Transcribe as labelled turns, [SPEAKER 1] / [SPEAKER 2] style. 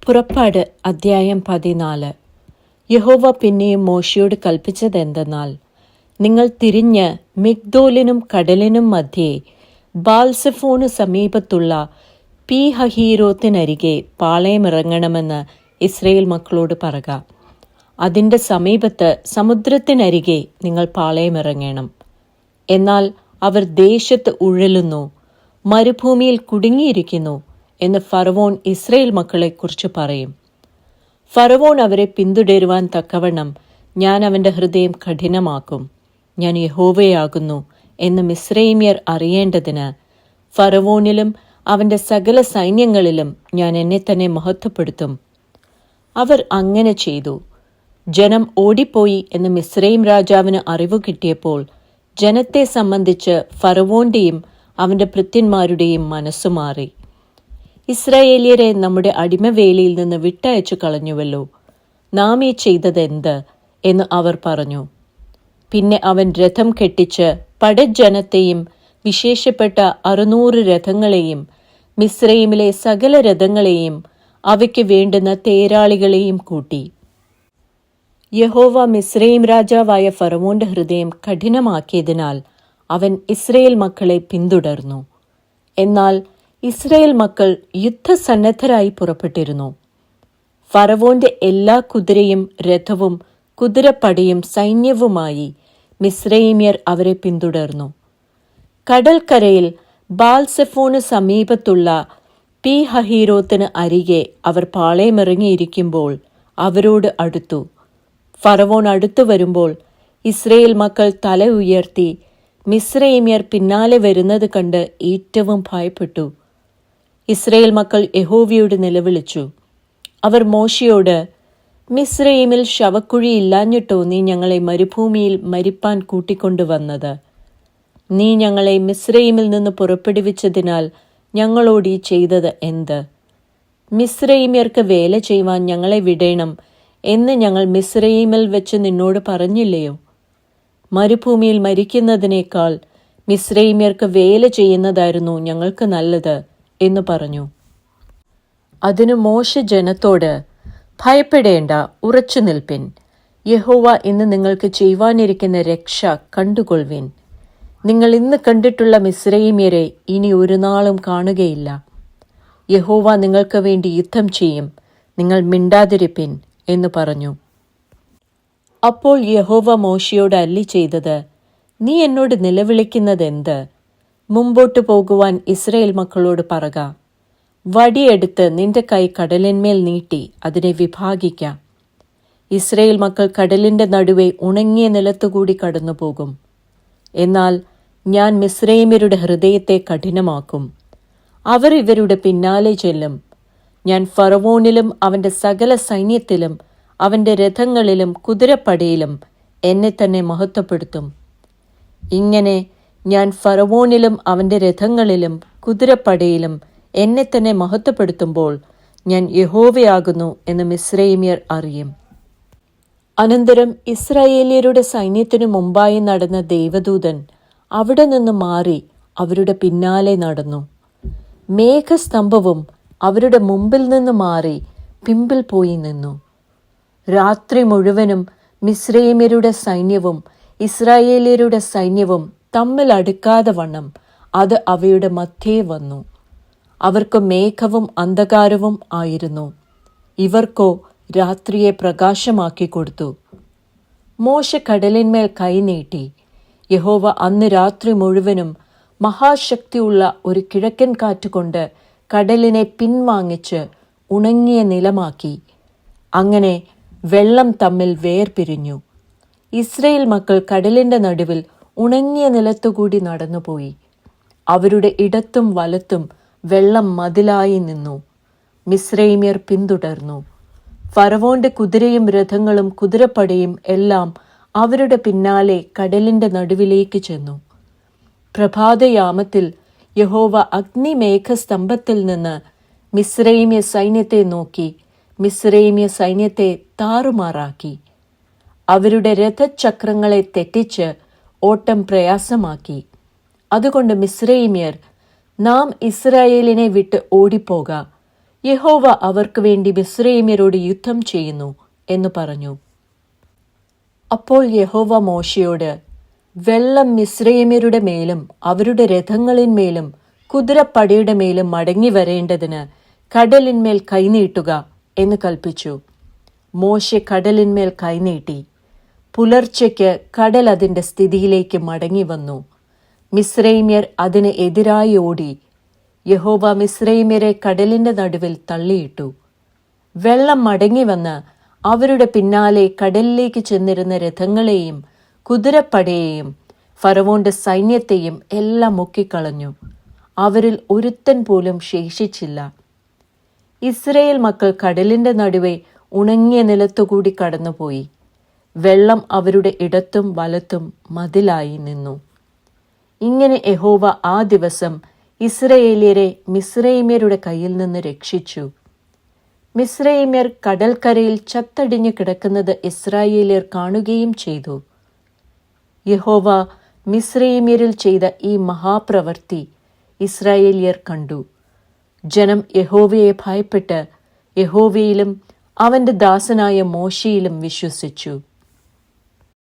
[SPEAKER 1] പുറപ്പാട് അദ്ധ്യായം 14. യഹോവ പിന്നെയും മോശയോട് കൽപ്പിച്ചതെന്തെന്നാൽ, നിങ്ങൾ തിരിഞ്ഞ് മിഗ്ദോലിനും കടലിനും മധ്യേ ബാൽസെഫോന് സമീപത്തുള്ള പീഹഹീരോത്തിനരികെ പാളയമിറങ്ങണമെന്ന് ഇസ്രയേൽ മക്കളോട് പറക. അതിൻ്റെ സമീപത്ത് സമുദ്രത്തിനരികെ നിങ്ങൾ പാളയമിറങ്ങണം. എന്നാൽ അവർ ദേശത്ത് ഉഴലുന്നു, മരുഭൂമിയിൽ കുടുങ്ങിയിരിക്കുന്നു എന്ന് ഫറവോൻ ഇസ്രയേൽ മക്കളെക്കുറിച്ച് പറയും. ഫറവോൻ അവരെ പിന്തുടരുവാൻ തക്കവണ്ണം ഞാൻ അവൻ്റെ ഹൃദയം കഠിനമാക്കും. ഞാൻ യഹോവയാകുന്നു എന്ന് മിസ്രയീമ്യർ അറിയേണ്ടതിന് ഫറവോനിലും അവൻ്റെ സകല സൈന്യങ്ങളിലും ഞാൻ എന്നെ തന്നെ മഹത്വപ്പെടുത്തും. അവർ അങ്ങനെ ചെയ്തു. ജനം ഓടിപ്പോയി എന്ന് മിസ്രയീം രാജാവിന് അറിവ് കിട്ടിയപ്പോൾ ജനത്തെ സംബന്ധിച്ച് ഫറവോന്റെയും അവൻ്റെ ഭൃത്യന്മാരുടെയും മനസ്സുമാറി. ഇസ്രായേലിയരെ നമ്മുടെ അടിമവേലിയിൽ നിന്ന് വിട്ടയച്ചു കളഞ്ഞുവല്ലോ, നാം ഈ ചെയ്തതെന്ത് എന്ന് അവർ പറഞ്ഞു. പിന്നെ അവൻ രഥം കെട്ടിച്ച് പടജ്ജനത്തെയും വിശേഷപ്പെട്ട 600 രഥങ്ങളെയും മിസ്രയീമിലെ സകല രഥങ്ങളെയും അവയ്ക്ക് വേണ്ടുന്ന തേരാളികളെയും കൂട്ടി. യഹോവ മിസ്രയീം രാജാവായ ഫറവോന്റെ ഹൃദയം കഠിനമാക്കിയതിനാൽ അവൻ ഇസ്രയേൽ മക്കളെ പിന്തുടർന്നു. എന്നാൽ ഇസ്രയേൽ മക്കൾ യുദ്ധസന്നദ്ധരായി പുറപ്പെട്ടിരുന്നു. ഫറവോന്റെ എല്ലാ കുതിരയും രഥവും കുതിരപ്പടയും സൈന്യവുമായി മിസ്രയീമ്യർ അവരെ പിന്തുടർന്നു. കടൽക്കരയിൽ ബാൽസെഫോന് സമീപത്തുള്ള പീഹഹീരോത്തിന് അരികെ അവർ പാളയമിറങ്ങിയിരിക്കുമ്പോൾ അവരോട് അടുത്തു. ഫറവോൻ അടുത്തു വരുമ്പോൾ ഇസ്രയേൽ മക്കൾ തല ഉയർത്തി മിസ്രയീമ്യർ പിന്നാലെ വരുന്നത് കണ്ട് ഏറ്റവും ഭയപ്പെട്ടു. ഇസ്രയേൽ മക്കൾ യഹോവയോട് നിലവിളിച്ചു. അവർ മോശയോട്, മിസ്രയീമിൽ ശവക്കുഴി ഇല്ലാഞ്ഞിട്ടോ നീ ഞങ്ങളെ മരുഭൂമിയിൽ മരിപ്പാൻ കൂട്ടിക്കൊണ്ടുവന്നത്? നീ ഞങ്ങളെ മിസ്രയീമിൽ നിന്ന് പുറപ്പെടുവിച്ചതിനാൽ ഞങ്ങളോട് ഈ ചെയ്തത് എന്ത്? മിസ്രയീമ്യർക്ക് വേല ചെയ്യുവാൻ ഞങ്ങളെ വിടേണം എന്ന് ഞങ്ങൾ മിസ്രയീമിൽ വെച്ച് നിന്നോട് പറഞ്ഞില്ലയോ? മരുഭൂമിയിൽ മരിക്കുന്നതിനേക്കാൾ മിസ്രയീമ്യർക്ക് വേല ചെയ്യുന്നതായിരുന്നു ഞങ്ങൾക്ക് നല്ലത് എന്ന് പറഞ്ഞു. അതിനു മോശ ജനത്തോട്, ഭയപ്പെടേണ്ട, ഉറച്ചു നിൽപ്പിൻ. യഹോവ ഇന്ന് നിങ്ങൾക്ക് ചെയ്യുവാനിരിക്കുന്ന രക്ഷ കണ്ടുകൊള്ളുവിൻ. നിങ്ങൾ ഇന്ന് കണ്ടിട്ടുള്ള മിസ്രയീമ്യരെ ഇനി ഒരു നാളും കാണുകയില്ല. യഹോവ നിങ്ങൾക്ക് വേണ്ടി യുദ്ധം ചെയ്യും, നിങ്ങൾ മിണ്ടാതിരിപ്പിൻ എന്ന് പറഞ്ഞു. അപ്പോൾ യഹോവ മോശയോട് അരുളി ചെയ്തത്, നീ എന്നോട് നിലവിളിക്കുന്നതെന്ത്? മുമ്പോട്ട് പോകുവാൻ ഇസ്രയേൽ മക്കളോട് പറക. വടിയെടുത്ത് നിന്റെ കൈ കടലിന്മേൽ നീട്ടി അതിനെ വിഭാഗിക്കാം. ഇസ്രയേൽ മക്കൾ കടലിന്റെ നടുവെ ഉണങ്ങിയ നിലത്തുകൂടി കടന്നുപോകും. എന്നാൽ ഞാൻ മിസ്രയീമ്യരുടെ ഹൃദയത്തെ കഠിനമാക്കും. അവർ ഇവരുടെ പിന്നാലെ ചെല്ലും. ഞാൻ ഫറവോനിലും അവന്റെ സകല സൈന്യത്തിലും അവന്റെ രഥങ്ങളിലും കുതിരപ്പടയിലും എന്നെ തന്നെ മഹത്വപ്പെടുത്തും. ഇങ്ങനെ ഞാൻ ഫറവോനിലും അവന്റെ രഥങ്ങളിലും കുതിരപ്പടയിലും എന്നെ തന്നെ മഹത്വപ്പെടുത്തുമ്പോൾ ഞാൻ യഹോവയാകുന്നു എന്ന് മിസ്രയീമ്യർ അറിയും. അനന്തരം ഇസ്രായേല്യരുടെ സൈന്യത്തിനു മുമ്പായി നടന്ന ദൈവദൂതൻ അവിടെ നിന്ന് മാറി അവരുടെ പിന്നാലെ നടന്നു. മേഘസ്തംഭവും അവരുടെ മുമ്പിൽ നിന്ന് മാറി പിമ്പിൽ പോയി നിന്നു. രാത്രി മുഴുവനും മിസ്രയീമ്യരുടെ സൈന്യവും ഇസ്രായേല്യരുടെ സൈന്യവും തമ്മിൽ അടുക്കാതെ വണ്ണം അത് അവയുടെ മധ്യേ വന്നു. അവർക്ക് മേഘവും അന്ധകാരവും ആയിരുന്നു, ഇവർക്കോ രാത്രിയെ പ്രകാശമാക്കി കൊടുത്തു. മോശ കടലിന്മേൽ കൈനീട്ടി. യഹോവ അന്ന് രാത്രി മുഴുവനും മഹാശക്തിയുള്ള ഒരു കിഴക്കൻ കാറ്റുകൊണ്ട് കടലിനെ പിൻവാങ്ങിച്ച് ഉണങ്ങിയ നിലമാക്കി. അങ്ങനെ വെള്ളം തമ്മിൽ വേർപിരിഞ്ഞു. ഇസ്രയേൽ മക്കൾ കടലിന്റെ നടുവിൽ ഉണങ്ങിയ നിലത്തുകൂടി നടന്നുപോയി. അവരുടെ ഇടത്തും വലത്തും വെള്ളം മതിലായി നിന്നു. മിസ്രയീമ്യർ പിന്തുടർന്നു. ഫറവോന്റെ കുതിരയും രഥങ്ങളും കുതിരപ്പടയും എല്ലാം അവരുടെ പിന്നാലെ കടലിന്റെ നടുവിലേക്ക് ചെന്നു. പ്രഭാതയാമത്തിൽ യഹോവ അഗ്നിമേഘസ്തംഭത്തിൽ നിന്ന് മിസ്രയീമ്യ സൈന്യത്തെ നോക്കി മിസ്രയീമ്യ സൈന്യത്തെ താറുമാറാക്കി. അവരുടെ രഥചക്രങ്ങളെ തെറ്റിച്ച് ഓട്ടം പ്രയാസമാക്കി. അതുകൊണ്ട് മിസ്രയീമ്യർ, നാം ഇസ്രായേലിനെ വിട്ട് ഓടിപ്പോക, യഹോവ അവർക്ക് വേണ്ടി മിസ്രയീമ്യരോട് യുദ്ധം ചെയ്യുന്നു എന്ന് പറഞ്ഞു. അപ്പോൾ യഹോവ മോശയോട്, വെള്ളം മിസ്രയീമ്യരുടെ മേലും അവരുടെ രഥങ്ങളിന്മേലും കുതിരപ്പടയുടെ മേലും മടങ്ങി വരേണ്ടതിന് കടലിന്മേൽ കൈനീട്ടുക എന്ന് കൽപ്പിച്ചു. മോശെ കടലിന്മേൽ കൈനീട്ടി. പുലർച്ചയ്ക്ക് കടൽ അതിന്റെ സ്ഥിതിയിലേക്ക് മടങ്ങി വന്നു. മിസ്രയീമ്യർ അതിന് എതിരായി ഓടി. യഹോവ മിസ്രയീമ്യരെ കടലിന്റെ നടുവിൽ തള്ളിയിട്ടു. വെള്ളം മടങ്ങി വന്ന് അവരുടെ പിന്നാലെ കടലിലേക്ക് ചെന്നിരുന്ന രഥങ്ങളെയും കുതിരപ്പടയെയും ഫറവോന്റെ സൈന്യത്തെയും എല്ലാം മുക്കിക്കളഞ്ഞു. അവരിൽ ഒരുത്തൻ പോലും ശേഷിച്ചില്ല. ഇസ്രയേൽ മക്കൾ കടലിന്റെ നടുവെ ഉണങ്ങിയ നിലത്തുകൂടി കടന്നുപോയി. വെള്ളം അവരുടെ ഇടത്തും വലത്തും മതിലായി നിന്നു. ഇങ്ങനെ യഹോവ ആ ദിവസം ഇസ്രയേല്യരെ മിസ്രയീമ്യരുടെ കയ്യിൽ നിന്ന് രക്ഷിച്ചു. മിസ്രയീമ്യർ കടൽക്കരയിൽ ചത്തടിഞ്ഞു കിടക്കുന്നത് ഇസ്രായേല്യർ കാണുകയും ചെയ്തു. യഹോവ മിസ്രയീമ്യരിൽ ചെയ്ത ഈ മഹാപ്രവൃത്തി ഇസ്രായേല്യർ കണ്ടു. ജനം യഹോവയെ ഭയപ്പെട്ട് യഹോവയിലും അവന്റെ ദാസനായ മോശയിലും വിശ്വസിച്ചു.